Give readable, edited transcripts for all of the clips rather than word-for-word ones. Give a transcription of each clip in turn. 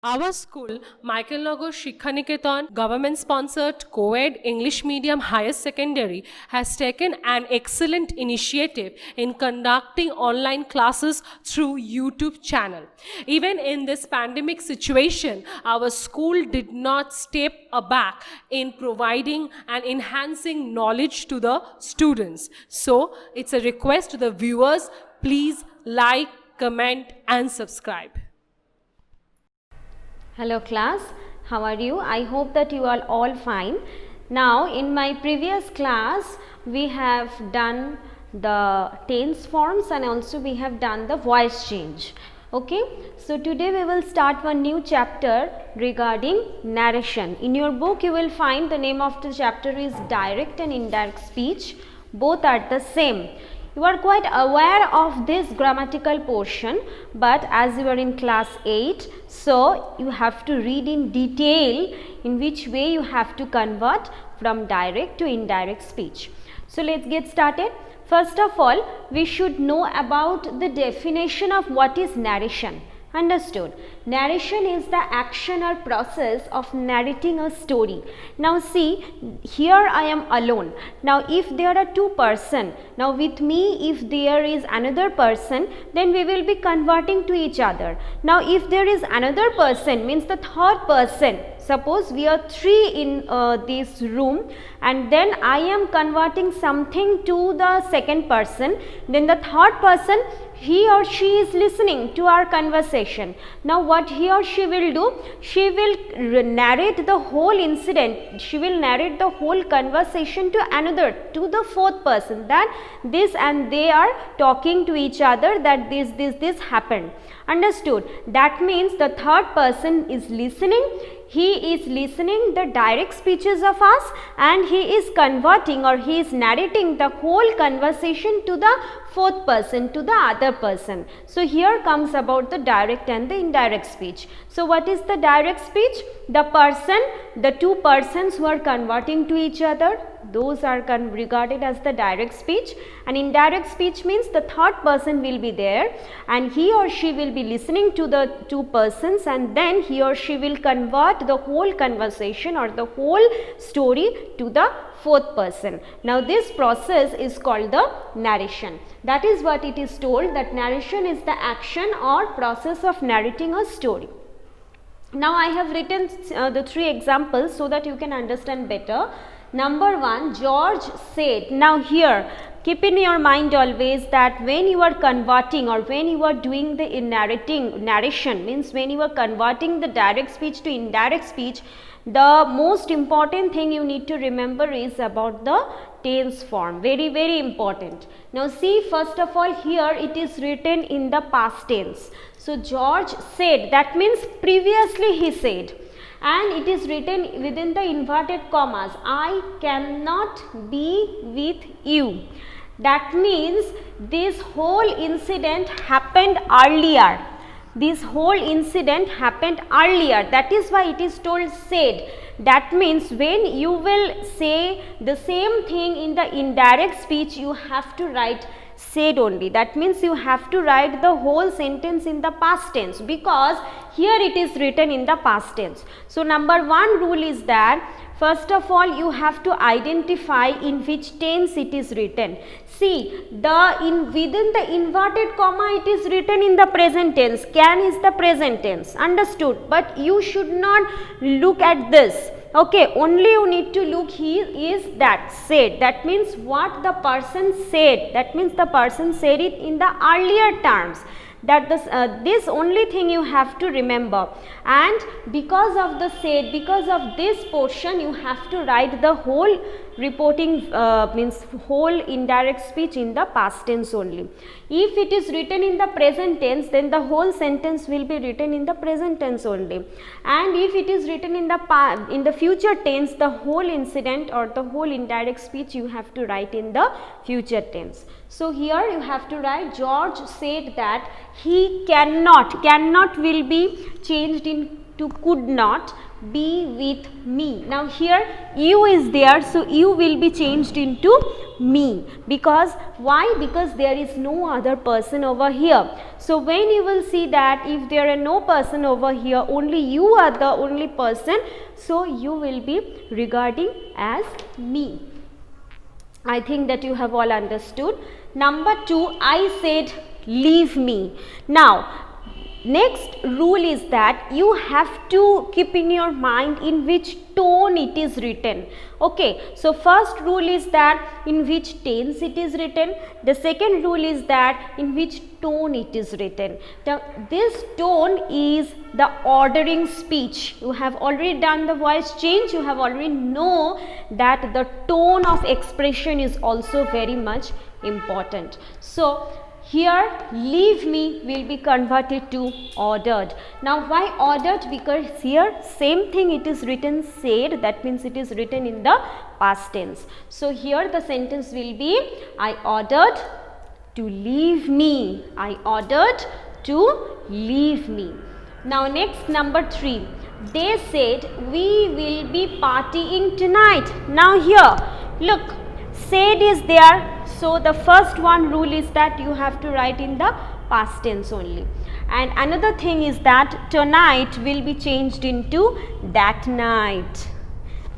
Our school, Michael Nagar Shikhaniketan, government-sponsored co-ed English medium higher secondary, has taken an excellent initiative in conducting online classes through YouTube channel. Even in this pandemic situation, our school did not step aback in providing and enhancing knowledge to the students. So, it's a request to the viewers, please like, comment and subscribe. Hello class, how are you? I hope that you are all fine. Now in my previous class we have done the tense forms and also we have done the voice change. Okay, so today we will start one new chapter regarding narration. In your book you will find the name of the chapter is direct and indirect speech. Both are the same. You are quite aware of this grammatical portion, but as you are in class 8, so you have to read in detail in which way you have to convert from direct to indirect speech. So let's get started. First of all, we should know about the definition of what is narration. Understood? Narration is the action or process of narrating a story. Now see, here I am alone. Now if there are two persons, now with me if there is another person, then we will be converting to each other. Now if there is another person, means the third person, suppose we are three in this room and then I am converting something to the second person, then the third person, he or she is listening to our conversation. Now what he or she will do? She will narrate the whole incident, she will narrate the whole conversation to another, to the fourth person, that this and they are talking to each other, that this happened. Understood? That means the third person is listening, he is listening the direct speeches of us and he is converting or he is narrating the whole conversation to the fourth person, to the other person. So here comes about the direct and the indirect speech. So what is the direct speech? The person, the two persons who are converting to each other, those are regarded as the direct speech, and indirect speech means the third person will be there and he or she will be listening to the two persons and then he or she will convert the whole conversation or the whole story to the fourth person. Now this process is called the narration. That is what it is told, that narration is the action or process of narrating a story. Now I have written the three examples so that you can understand better. Number one, George said. Now here keep in your mind always that when you are converting or when you are doing the narration, means when you are converting the direct speech to indirect speech, the most important thing you need to remember is about the tense form. Very, very important. Now see, first of all here it is written in the past tense. So George said, that means previously he said, and it is written within the inverted commas, I cannot be with you. That means this whole incident happened earlier. This whole incident happened earlier. That is why it is told said. That means when you will say the same thing in the indirect speech, you have to write said only. That means you have to write the whole sentence in the past tense, because here it is written in the past tense. So number one rule is that first of all you have to identify in which tense it is written. See, within the inverted comma it is written in the present tense. Can is the present tense. Understood? But you should not look at this. Okay, only you need to look here is that said. That means what the person said. That means the person said it in the earlier terms. That this only thing you have to remember, and because of the said, because of this portion you have to write the whole reporting means whole indirect speech in the past tense only. If it is written in the present tense, then the whole sentence will be written in the present tense only, and if it is written in the future tense, the whole incident or the whole indirect speech you have to write in the future tense. So here you have to write George said that he cannot will be changed into could not, be with me. Now here you is there, so you will be changed into me, because why? Because there is no other person over here. So when you will see that if there are no person over here, only you are the only person, so you will be regarding as me. I think that you have all understood. Number 2, I said leave me. Now next rule is that you have to keep in your mind in which tone it is written. Okay, so first rule is that in which tense it is written. The second rule is that in which tone it is written. Now this tone is the ordering speech. You have already done the voice change, you have already know that the tone of expression is also very much important. So here leave me will be converted to ordered. Now why ordered? Because here same thing it is written said, that means it is written in the past tense. So here the sentence will be I ordered to leave me. I ordered to leave me. Now next, number 3. They said we will be partying tonight. Now here look, said is there. So the first one rule is that you have to write in the past tense only. And another thing is that tonight will be changed into that night.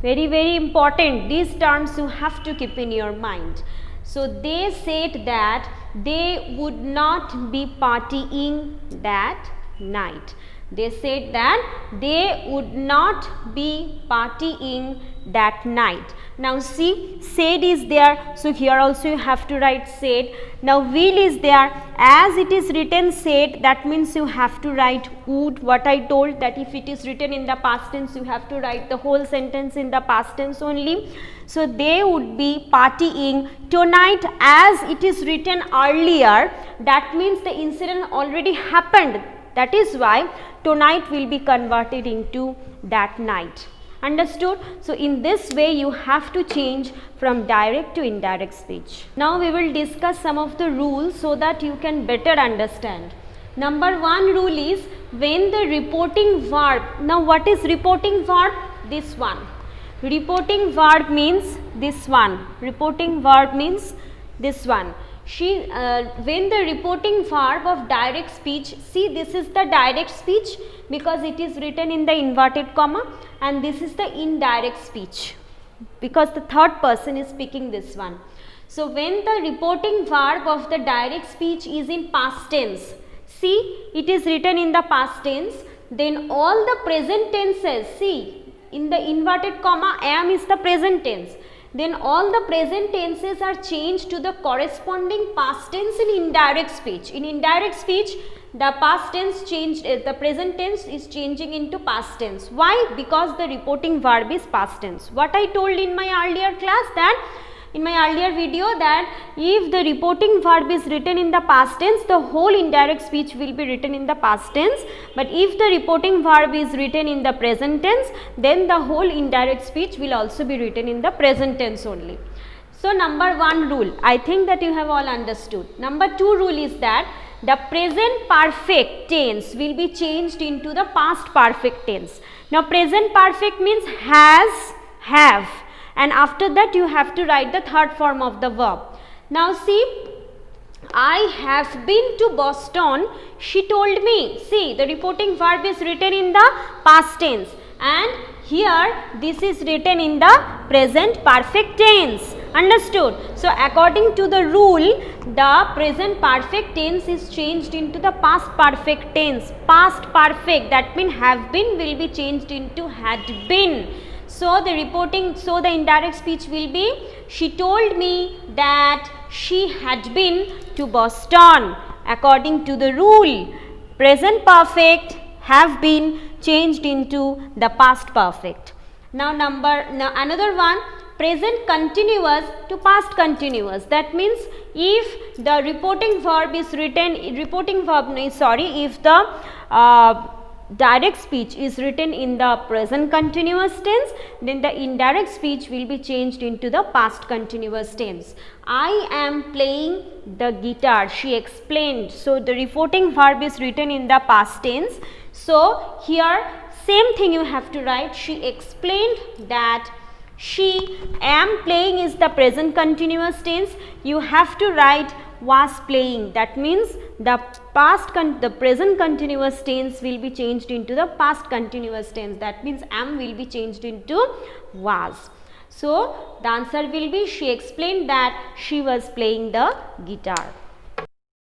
Very, very important. These terms you have to keep in your mind. So they said that they would not be partying that night. They said that they would not be partying that night. Now see, said is there, so here also you have to write said. Now will is there, as it is written said, that means you have to write would. What I told, that if it is written in the past tense, you have to write the whole sentence in the past tense only. So they would be partying tonight, as it is written earlier, that means the incident already happened. That is why tonight will be converted into that night. Understood? So in this way you have to change from direct to indirect speech. Now we will discuss some of the rules so that you can better understand. Number 1 rule is when the reporting verb. Now what is reporting verb? This one. Reporting verb means this one. Reporting verb means this one. When the reporting verb of direct speech, see this is the direct speech because it is written in the inverted comma, and this is the indirect speech because the third person is speaking this one. So when the reporting verb of the direct speech is in past tense, see it is written in the past tense, then all the present tenses, see in the inverted comma am is the present tense, then all the present tenses are changed to the corresponding past tense in indirect speech. In indirect speech, the past tense changed, the present tense is changing into past tense. Why? Because the reporting verb is past tense. What I told in my earlier class, that in my earlier video, that if the reporting verb is written in the past tense, the whole indirect speech will be written in the past tense. But if the reporting verb is written in the present tense, then the whole indirect speech will also be written in the present tense only. So number 1 rule, I think that you have all understood. Number 2 rule is that the present perfect tense will be changed into the past perfect tense. Now present perfect means has, have, and after that you have to write the third form of the verb. Now see, I have been to Boston, she told me. See, the reporting verb is written in the past tense, and here this is written in the present perfect tense. Understood? So according to the rule, the present perfect tense is changed into the past perfect tense. Past perfect, that means have been, will be changed into had been. So the indirect speech will be, she told me that she had been to Boston. According to the rule, present perfect have been changed into the past perfect. Now another one, present continuous to past continuous. That means if the reporting verb is written, if the direct speech is written in the present continuous tense, then the indirect speech will be changed into the past continuous tense. I am playing the guitar, she explained. So the reporting verb is written in the past tense, So here same thing you have to write. She explained that she am playing is the present continuous tense. You have to write was playing. That means the present continuous tense will be changed into the past continuous tense. That means am will be changed into was. So the answer will be she explained that she was playing the guitar.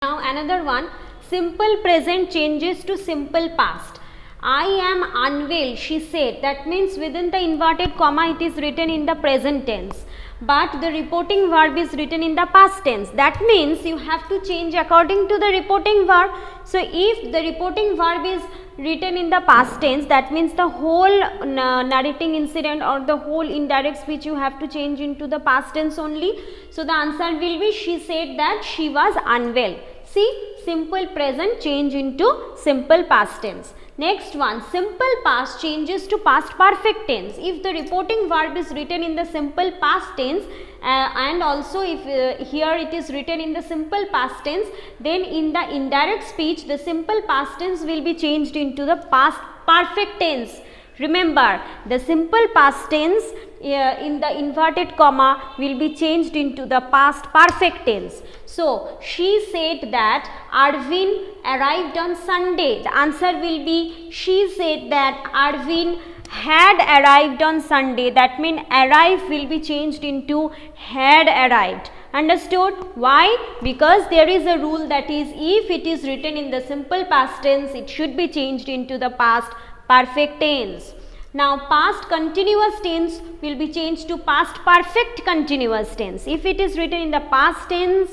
Now another one, simple present changes to simple past. I am unwell, she said. That means within the inverted comma it is written in the present tense, but the reporting verb is written in the past tense. That means you have to change according to the reporting verb. So if the reporting verb is written in the past tense, that means the whole narrating incident or the whole indirect speech you have to change into the past tense only. So the answer will be she said that she was unwell. See, simple present change into simple past tense. Next one, simple past changes to past perfect tense. If the reporting verb is written in the simple past tense and also if here it is written in the simple past tense, then in the indirect speech the simple past tense will be changed into the past perfect tense. Remember, the simple past tense in the inverted comma will be changed into the past perfect tense. So, she said that Arvind arrived on Sunday. The answer will be she said that Arvind had arrived on Sunday. That means arrive will be changed into had arrived. Understood? Why? Because there is a rule, that is if it is written in the simple past tense, it should be changed into the past perfect tense. Now past continuous tense will be changed to past perfect continuous tense. If it is written in the past tense,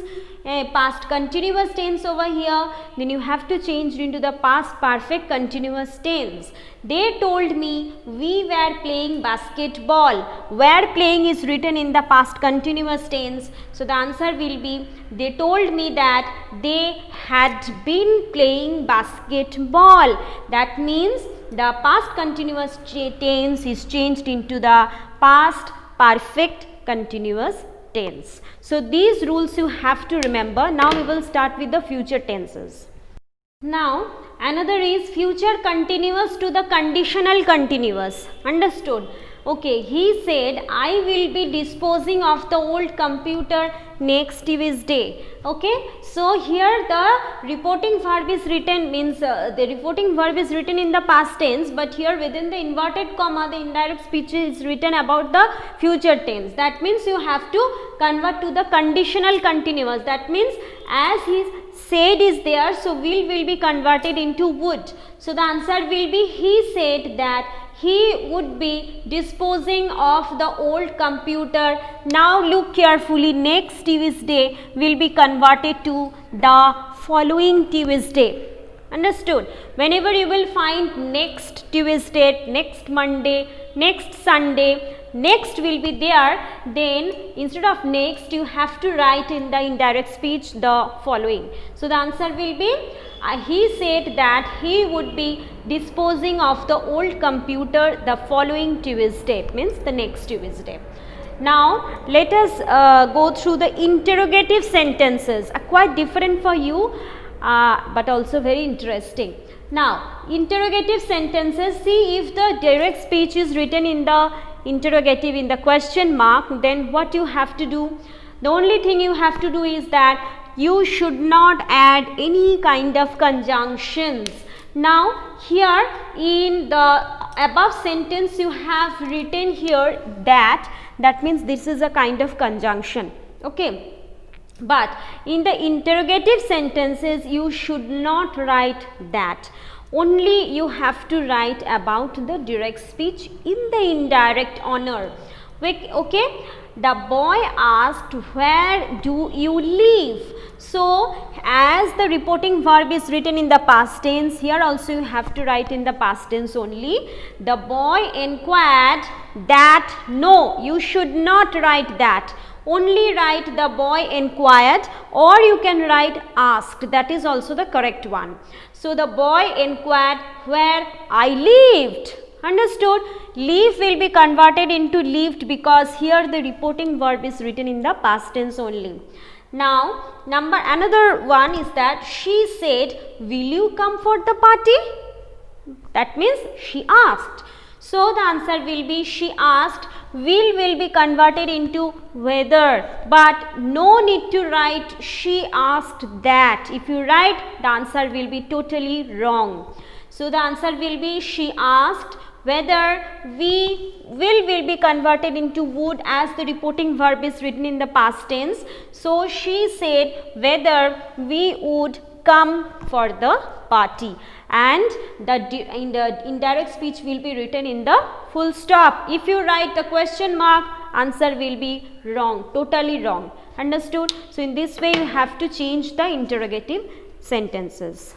past continuous tense over here, then you have to change it into the past perfect continuous tense. They told me we were playing basketball. Were playing is written in the past continuous tense. So the answer will be they told me that they had been playing basketball. That means the past continuous tense is changed into the past perfect continuous tense. So these rules you have to remember. Now we will start with the future tenses. Now another is future continuous to the conditional continuous. Understood? Okay, he said I will be disposing of the old computer next Tuesday. Okay, so here the reporting verb is written, means the reporting verb is written in the past tense, but here within the inverted comma the indirect speech is written about the future tense. That means you have to convert to the conditional continuous. That means as he said is there, so will be converted into would. So the answer will be he said that he would be disposing of the old computer. Now look carefully, next Tuesday will be converted to the following Tuesday. Understood? Whenever you will find next Tuesday, next Monday, next Sunday, next will be there, then instead of next you have to write in the indirect speech the following. So the answer will be he said that he would be disposing of the old computer the following Tuesday, means the next Tuesday. Now let us go through the interrogative sentences, quite different for you but also very interesting. Now interrogative sentences, see if the direct speech is written in the interrogative in the question mark, then what you have to do? The only thing you have to do is that you should not add any kind of conjunctions. Now here in the above sentence you have written here that means this is a kind of conjunction. Okay, but in the interrogative sentences you should not write that. Only you have to write about the direct speech in the indirect honor. Okay, the boy asked, where do you live? So as the reporting verb is written in the past tense, here also you have to write in the past tense only. The boy inquired that. No, you should not write that. Only write the boy inquired, or you can write asked. That is also the correct one. So the boy inquired where I lived. Understood? Live will be converted into lived because here the reporting verb is written in the past tense only. Now another one is that she said, will you come for the party? That means she asked. So the answer will be she asked. Will be converted into whether, but no need to write she asked that. If you write, the answer will be totally wrong. So the answer will be she asked whether will be converted into would, as the reporting verb is written in the past tense. So she said whether we would come for the party, and in the indirect speech will be written in the full stop. If you write the question mark, answer will be wrong, totally wrong. Understood? So in this way you have to change the interrogative sentences.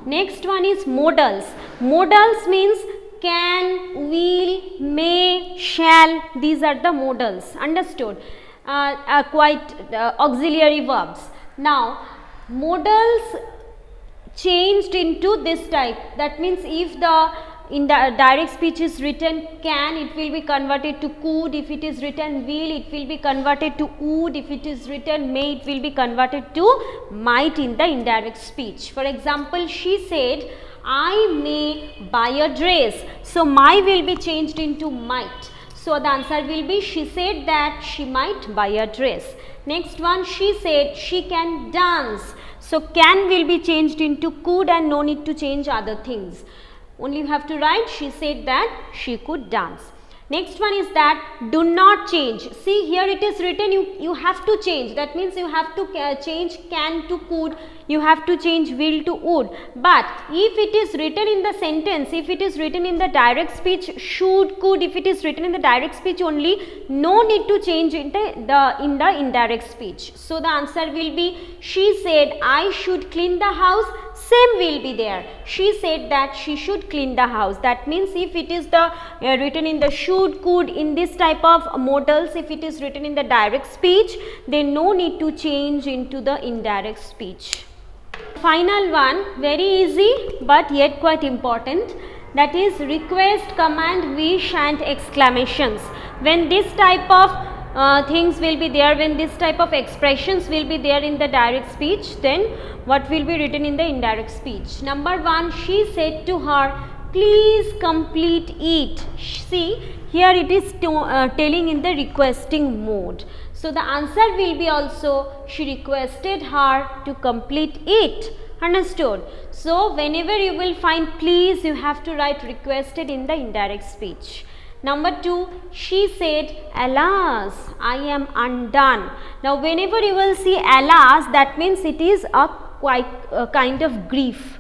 Next one is modals. Modals means can, will, may, shall. These are the modals. Understood? Quite auxiliary verbs. Now modals changed into this type. That means if in the direct speech is written can, it will be converted to could. If it is written will, it will be converted to would. If it is written may, it will be converted to might in the indirect speech. For example, she said I may buy a dress. So my will be changed into might. So the answer will be she said that she might buy a dress. Next one, she said she can dance. So can will be changed into could, and no need to change other things. Only you have to write she said that she could dance. Next one is that do not change. See, here it is written you have to change. That means you have to change can to could, you have to change will to would. But if it is written in the sentence, if it is written in the direct speech should, could, if it is written in the direct speech only, no need to change in the indirect speech. So the answer will be she said I should clean the house. Same will be there. She said that she should clean the house. That means if it is the written in the should, could, in this type of modals, if it is written in the direct speech, then no need to change into the indirect speech. Final one, very easy but yet quite important, that is request, command, wish and exclamations. When this type of things will be there, when this type of expressions will be there in the direct speech, then what will be written in the indirect speech? Number one, she said to her, please complete it. See, here it is telling in the requesting mode. So the answer will be also she requested her to complete it. Understood? So whenever you will find please, you have to write requested in the indirect speech. Number two, she said, alas, I am undone. Now whenever you will see alas, that means it is a kind of grief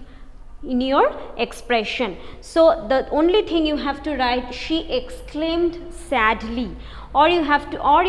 in your expression. So the only thing you have to write, she exclaimed sadly, or you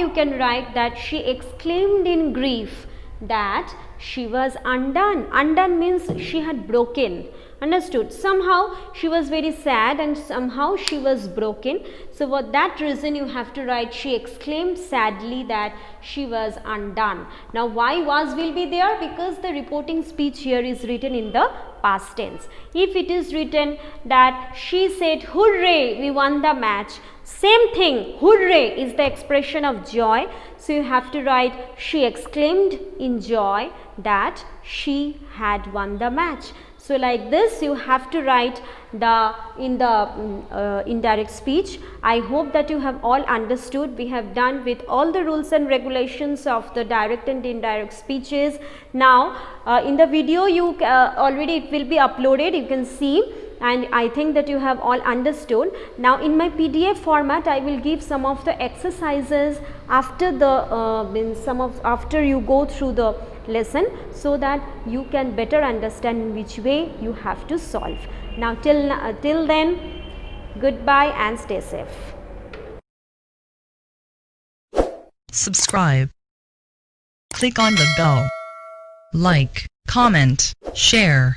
can write that she exclaimed in grief that she was undone. Undone means she had broken. Understood? Somehow she was very sad and somehow she was broken. So for that reason you have to write she exclaimed sadly that she was undone. Now why was will be there? Because the reporting speech here is written in the past tense. If it is written that she said hooray, we won the match, same thing, hooray is the expression of joy. So you have to write she exclaimed in joy that she had won the match. So like this you have to write in the indirect speech. I hope that you have all understood. We have done with all the rules and regulations of the direct and indirect speeches. Now in the video you already it will be uploaded, you can see, and I think that you have all understood. Now in my PDF format I will give some of the exercises after the after you go through the lesson, so that you can better understand in which way you have to solve. Now till then, goodbye and stay safe. Subscribe. Click on the bell. Like, comment, share.